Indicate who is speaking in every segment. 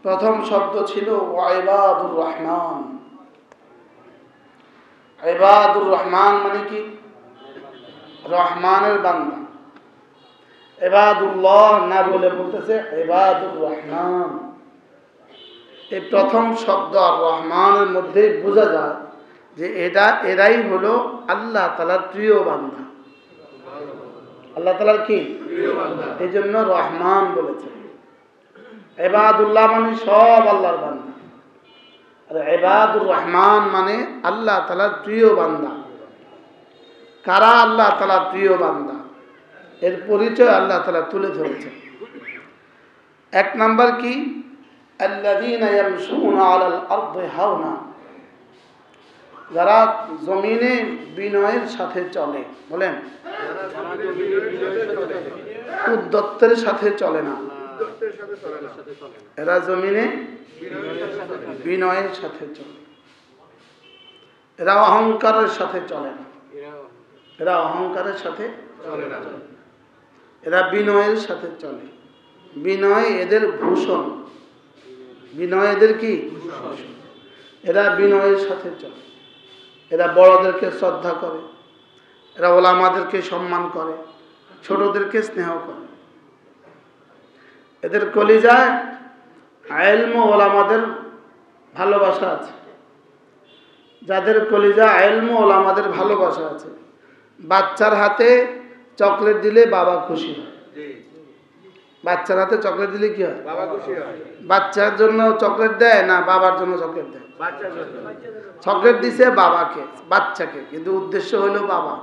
Speaker 1: প্রথম শব্দ ছিল ইবাদুর রহমান। ইবাদুর রহমান মানে কি? রহমানের বান্দা। ইবাদুল্লাহ না বলে বলতেছে ইবাদুর রহমান। এই প্রথম শব্দ আর রহমানের মধ্যে বোঝা যায় যে এরাই হলো আল্লাহ তাআলার প্রিয় বান্দা। আল্লাহ তাআলার কি প্রিয় বান্দা, এই জন্য রহমান বলেছে। ইবাদুল্লাহ মানে সব আল্লাহর বান্দা, আর ইবাদুর রহমান মানে আল্লাহ তাআলার প্রিয় বান্দা। কারা আল্লাহ তাআলার প্রিয় বান্দা, এর পরিচয় আল্লাহ তাআলা তুলে ধরেছেন। এক নাম্বার কি? আল্লাযীনা ইয়ামশুনা আলাল আরদি হাওনা, যারা জমিনে বিনয়ের সাথে চলে। বলেন, উদ্যত্তের সাথে চলে না, এরা জমিনে বিনয়ের সাথে চলে। এরা অহংকারের সাথে চলে না, এরা অহংকারের সাথে চলে না, এরা বিনয়ের সাথে চলে। বিনয় এদের ভূষণ, বিনয় এদের কি? এরা বিনয়ের সাথে চলে। এরা বড়দেরকে শ্রদ্ধা করে, এরা ওলামাদেরকে সম্মান করে, ছোটদেরকে স্নেহ করে। এদের কলিজায় ইলম ও ওলামাদের ভালোবাসা আছে। যাদের কলিজা ইলম ও ওলামাদের ভালোবাসা আছে, বাচ্চার হাতে চকলেট দিলে বাবা খুশি হয়। বাচ্চার হাতে চকলেট দিলে কি হয়? বাবা খুশি হয়। বাচ্চার জন্য চকলেট দেয় না বাবার জন্য চকলেট দেয়? বাচ্চার জন্য। চকলেট দিছে বাবাকে, বাচ্চাকে, কিন্তু উদ্দেশ্য হলো বাবা।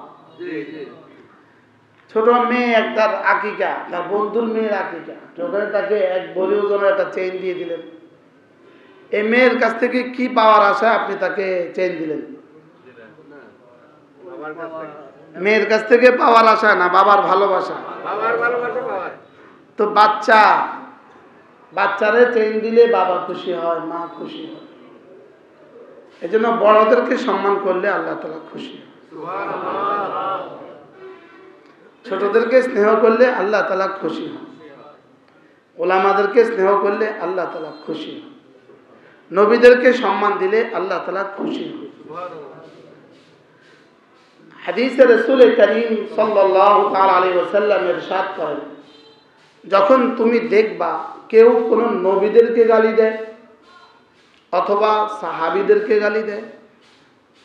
Speaker 1: ছোট মেয়ে একটার আকিকা, তার বন্ধুর মেয়ের আকিকা, ওখানে তাকে এক ভরি ওজনের একটা চেইন দিয়ে দিলেন। এই মেয়ের কাছ থেকে কি পাওয়ার আশা আপনি তাকে চেইন দিলেন? মেয়ের কাছ থেকে পাওয়ার আশা না, বাবার ভালোবাসা। তো বাচ্চারে চেইন দিলে বাবা খুশি হয়, মা খুশি হয়। এই জন্য বড়দেরকে সম্মান করলে আল্লাহ তাআলা খুশি হয়। ছোটদেরকে স্নেহ করলে আল্লাহ তাআলা খুশি হয়। ওলামাদেরকে স্নেহ করলে আল্লাহ তাআলা খুশি হয়। নবীদেরকে সম্মান দিলে আল্লাহ তাআলা খুশি হয়। হাদিসে রাসূল করিম সাল্লাল্লাহু তাআলা আলাইহি ওয়াসাল্লাম ইরশাদ করেন, যখন তুমি দেখবা কেউ কোনো নবীদেরকে গালি দেয়, অথবা সাহাবীদেরকে গালি দেয়,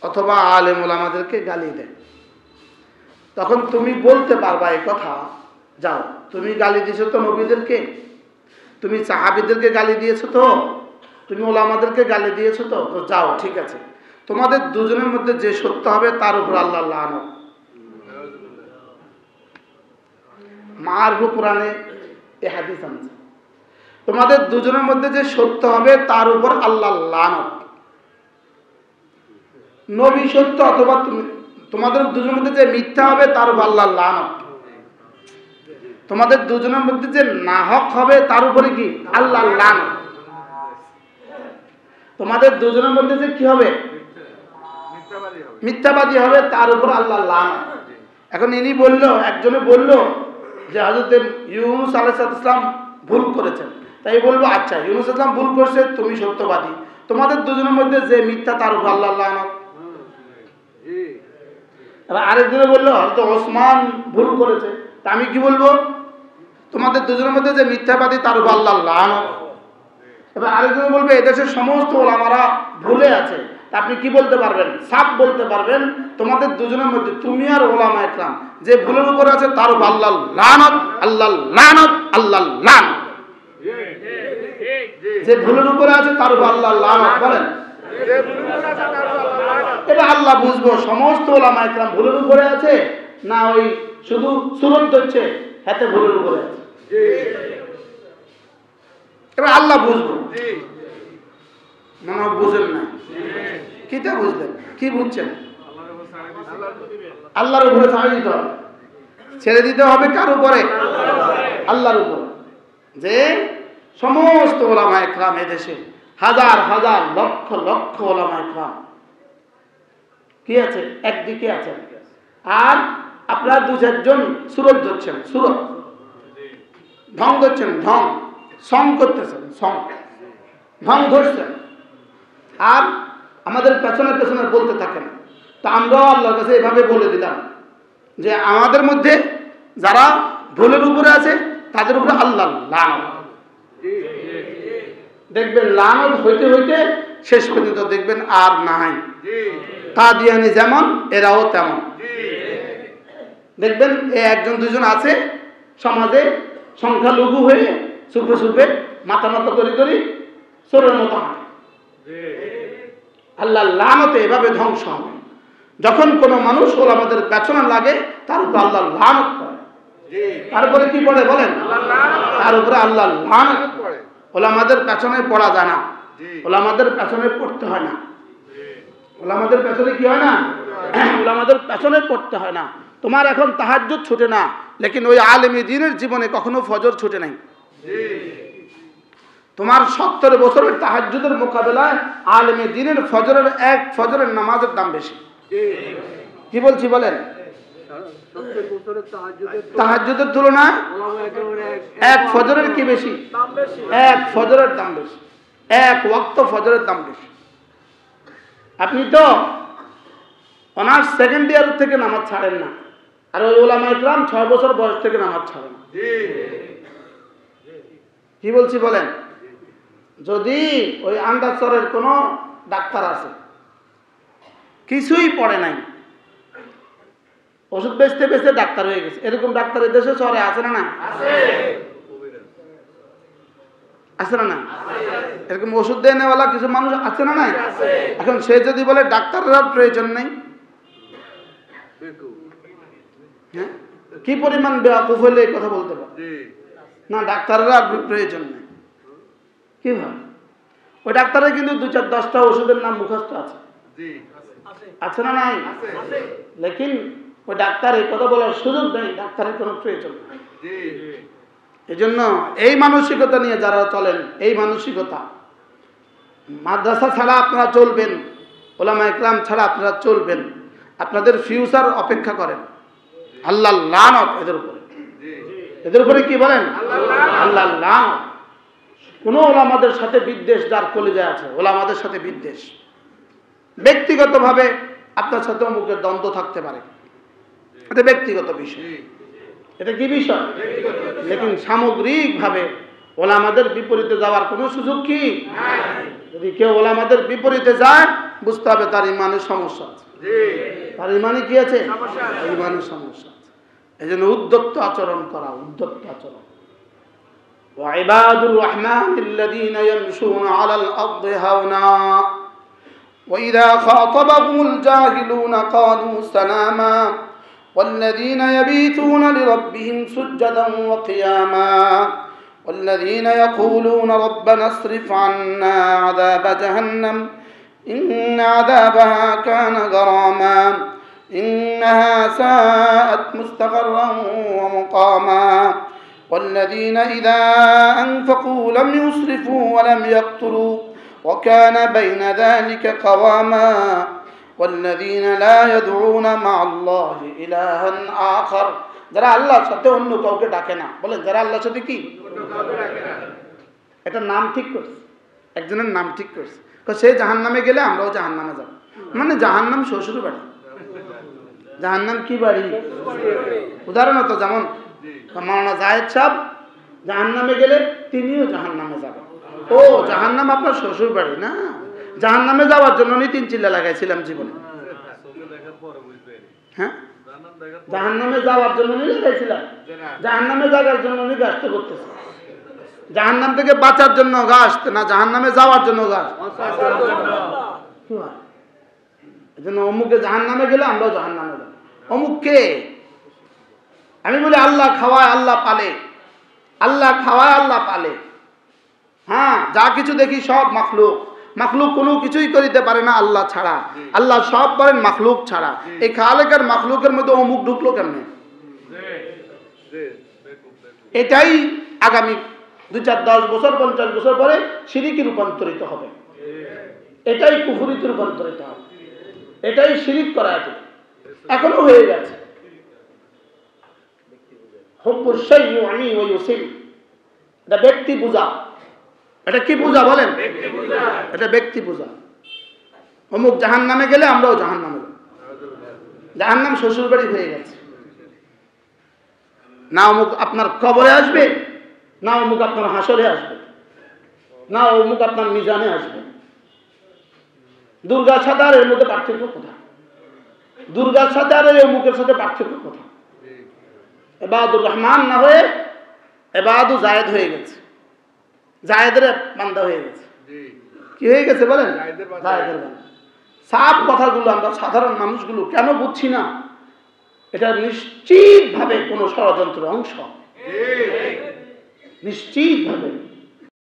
Speaker 1: অথবা আলেম ওলামাদেরকে গালি দেয়, তখন তুমি বলতে পারবা এই কথা, যাও তুমি গালি দিয়েছো তো নবীদেরকে, তুমি সাহাবীদেরকে গালি দিয়েছো তো, তুমি ওলামাদেরকে গালি দিয়েছো তো, তো যাও ঠিক আছে, তোমাদের দুজনের মধ্যে যে সত্য হবে তার উপর আল্লাহ লানত। মারফু কোরআনে এই হাদিস আছে, তোমাদের দুজনের মধ্যে যে সত্য হবে তার উপর আল্লাহ লানত। নবী সত্য অথবা তোমাদের দুজনের মধ্যে যে মিথ্যা হবে তার উপর আল্লাহ লানত। তোমাদের দুজনের মধ্যে যে নাহক হবে তার উপরে কি? আল্লাহ লানত। তোমাদের দুজনের মধ্যে যে কি হবে? মিথ্যাবাদী হবে, তার উপর আল্লাহ লানত। এখন ইনি বলল, একজনে বলল যে হযরত ইউনূস আলাইহিস সালাম ভুল করেছেন, তাই বলবো আচ্ছা ইউনূস আলাইহিস সালাম ভুল করেছে, তুমি সত্যবাদী, তোমাদের দুজনের মধ্যে যে মিথ্যা তার উপর আল্লাহ লানত। এবার আরেকজনে বলল হযরত ওসমান ভুল করেছে, তা আমি কি বলবো? তোমাদের দুজনের মধ্যে যে মিথ্যাবাদী তার উপর আল্লাহ লানত। এবার আরেকজন বলবে এদেশের সমস্ত ওলামারা ভুলে আছে, তা আপনি কি বলতে পারবেন? সাফ বলতে পারবেন তোমাদের দুজনের মধ্যে তুমি আর ওলামা ইকরাম যে ভুলের উপর আছে তার উপর আল্লাহ লানত, আল্লাহ লানত, আল্লাহ লানত। যে ভুলের উপরে আছে তার উপর আল্লাহ লানত বলেন। এবার আল্লাহ বুঝবো সমস্ত ওলামা ইকরাম ভুলের উপরে আছে না ওই শুধু সুরত ধরছে হাতে ভুলের উপরে আছে। এবার আল্লাহ বুঝবো। মনে বুঝেন না? কিটা বুঝলেন? কি বুঝছেন? আল্লাহর উপরে ছেড়ে দিতে হবে। ছেড়ে দিতে হবে কার উপরে? আল্লাহর উপরে। যে সমস্ত ওলামা ইকরাম এদেশে হাজার হাজার লক্ষ লক্ষ ওলামা ইকরাম কি আছে? একদিকে আছেন, আর আপনারা দু চারজন সুরত ধরছেন, সুরত ঢং ধরছেন, ঢং সং করতেছেন, সং ঢং ধরছেন আর আমাদের পেছনে পেছনে বলতে থাকেন। তা আমরাও আল্লাহর কাছে এভাবে বলে দিলাম যে আমাদের মধ্যে যারা ভুলের উপরে আছে তাদের উপরে আল্লাহ লানত। দেখবেন লানত হইতে হইতে শেষ পর্যন্ত দেখবেন আর নাই। কাদিয়ানি যেমন এরাও তেমন। দেখবেন একজন দুজন আছে সমাজে সংখ্যালঘু হয়ে চুপে চুপে মাথা নত করি করি চোরের মতো হাঁটে। আল্লাহ লানতে এভাবে ধ্বংস হবে। যখন কোনো মানুষ ওলামাদের পেছনে লাগে তার উপর আল্লাহ লানত করে। তারপরে কি পড়ে বলেন? তার উপরে আল্লাহ লানত করে। ওলামাদের পেছনে পড়া যায় না, ওলামাদের পেছনে পড়তে হয় না। ওলামাদের পেছনে কি হয় না? ওলামাদের পেছনে পড়তে হয় না। তোমার এখন তাহাজ্জুদ ছুটে না, লেকিন ওই আলেমী দ্বীনের জীবনে কখনো ফজর ছুটে নাই। তোমার 70 বছরের তাহাজ্জুদের মোকাবেলায় আলেমী দ্বীনের ফজরের এক ফজরের নামাজের দাম বেশি। কি বলছি বলেন? তাহাজ্জুদের তুলনায় এক ফজরের কি বেশি? এক ফজরের দাম বেশি, এক ওয়াক্ত ফজরের দাম বেশি। আপনি তো অনার্স সেকেন্ড ইয়ার থেকে নামাজ ছাড়েন না, আর ওই ওলামা ইকরাম 6 বছর বয়স থেকে নামাজ ছাড়েন। কি বলছি বলেন? যদি ওই আন্দাজরের কোনো ডাক্তার আছে, কিছুই পড়ে নাই, ওষুধ বেচতে বেচতে ডাক্তার হয়ে গেছে, এরকম ডাক্তারের দেশে শহরে আছে না? না আছে না? না এরকম ওষুধ দেয় নেওয়ালা কিছু মানুষ আছে না? নাই। এখন সে যদি বলে ডাক্তারের প্রয়োজন নেই, হ্যাঁ, কি পরিমাণ বেয়াকুফ হলে এই কথা বলতে পারে না ডাক্তারের আর প্রয়োজন নেই? কি ভাবে? ওই ডাক্তারের কিন্তু 2-4-10টা ওষুধের নাম মুখস্থ আছে, আছে না? নাই। লেকিন ওই ডাক্তার এই কথা বলার সুযোগ নেই, ডাক্তারের কোনো প্রয়োজন নেই। এই জন্য এই মানসিকতা নিয়ে যারা চলেন, এই মানসিকতা, মাদ্রাসা ছাড়া আপনারা চলবেন, ওলামা ইকরাম ছাড়া আপনারা চলবেন, আপনাদের ফিউচার অপেক্ষা করেন। আল্লাহ লানত এদের উপরে। এদের উপরে কি বলেন? আল্লাহ লানত। কোনো ওলামাদের সাথে বিদ্বেষ যার কলিজায় আছে, ওলামাদের সাথে বিদ্বেষ, ব্যক্তিগতভাবে আপনার সাথে অমুকের দ্বন্দ্ব থাকতে পারে, এটা ব্যক্তিগত বিষয়। এটা কি বিষয়? লেকিন সামগ্রিকভাবে ওলামাদের বিপরীতে যাওয়ার কোনো সুযোগ কি? যদি কেউ ওলামাদের বিপরীতে যায়, বুঝতে হবে তার ইমানের সমস্যা আছে। তার ইমানে কি আছে? ইমানের সমস্যা আছে। এই জন্য উদ্যত্ত আচরণ করা, উদ্যত্ত আচরণ। وعباد الرحمن الذين يمشون على الأرض هونا وإذا خاطبهم الجاهلون قالوا سلاما والذين يبيتون لربهم سجدا وقياما والذين يقولون ربنا اصرف عنا عذاب جهنم إن عذابها كان غراما إنها ساءت مستقرا ومقاما والذين إذا أنفقوا لم يسرفوا ولم يقتروا وكان بين ذلك قواما والذين لا يدعون مع الله إلها آخر যারা আল্লাহর সাথে অন্য কাউকে ডাকে না। বলেন যারা আল্লাহর সাথে কি? এটা নাম ঠিক করছে, একজনের নাম ঠিক করছে, সে জাহান্নামে গেলে আমরাও জাহান্নামে যাব। মানে জাহান্নাম শ্বশুর বাড়ি, জাহান্নাম কি বাড়ি? উদাহরণত যেমন মাওলানা জায়েদ সাহেব জাহান্নামে গেলে তিনিও জাহান্নামে যাবেন। ও জাহান্নাম আপনার শ্বশুর বাড়ি না? জাহান্নামে যাওয়ার জন্য 3 চিল্লা লাগাইছিলাম জীবনে। হ্যাঁ, জাহান্নামে যাওয়ার জন্য লাগাইছিলাম, জাহান্নামে যাওয়ার জন্য গাছ করতেছে। জাহান্নাম থেকে বাঁচার জন্য গাছ না, জাহান্নামে যাওয়ার জন্য গাছ। এই জন্য অমুকে জাহান্নামে গেলে আমরাও জাহান্নামে যাব। অমুককে আমি বলি আল্লাহ খাওয়ায় আল্লাহ পালে, আল্লাহ খাওয়ায় আল্লাহ পালে। হ্যাঁ, যা কিছু দেখি সব মাখলুক, মাখলুক কোনো কিছুই করিতে পারে না আল্লাহ ছাড়া। আল্লাহ সব পারেন মাখলুক ছাড়া। এই খালেকের মাখলুকের মধ্যে অমুক ঢুকলো কেমনে? এটাই আগামী 2-4-10 বছর 50 বছর পরে শিরিকে রূপান্তরিত হবে, এটাই কুফরিতে রূপান্তরিত হবে, এটাই শিরিক করা আছে, এখনো হয়ে গেছে। ব্যক্তি বুঝা, এটা কি পূজা বলেন? এটা ব্যক্তি পূজা। অমুক জাহান্নামে গেলে আমরাও জাহান্নামে যাব। জাহান্নাম শ্বশুর বাড়ি হয়ে গেছে। না অমুক আপনার কবরে আসবে, না অমুক আপনার হাসরে আসবে, না অমুক আপনার মিজানে আসবে। দুর্গার সাথে আর এর মধ্যে পার্থক্য কোথায়? দুর্গার সাথে আর এই অমুকের সাথে পার্থক্য কোথায়? এবাদুর রহমান না হয়ে এবাদু জায়েদ হয়ে গেছে, জায়েদের বান্দা হয়ে গেছে। কি হয়ে গেছে বলেন? জায়েদের বান্দা। সাফ কথাগুলো আমরা সাধারণ মানুষগুলো কেন বুঝছি না? এটা নিশ্চিতভাবে কোন ষড়যন্ত্রের অংশ, নিশ্চিতভাবে।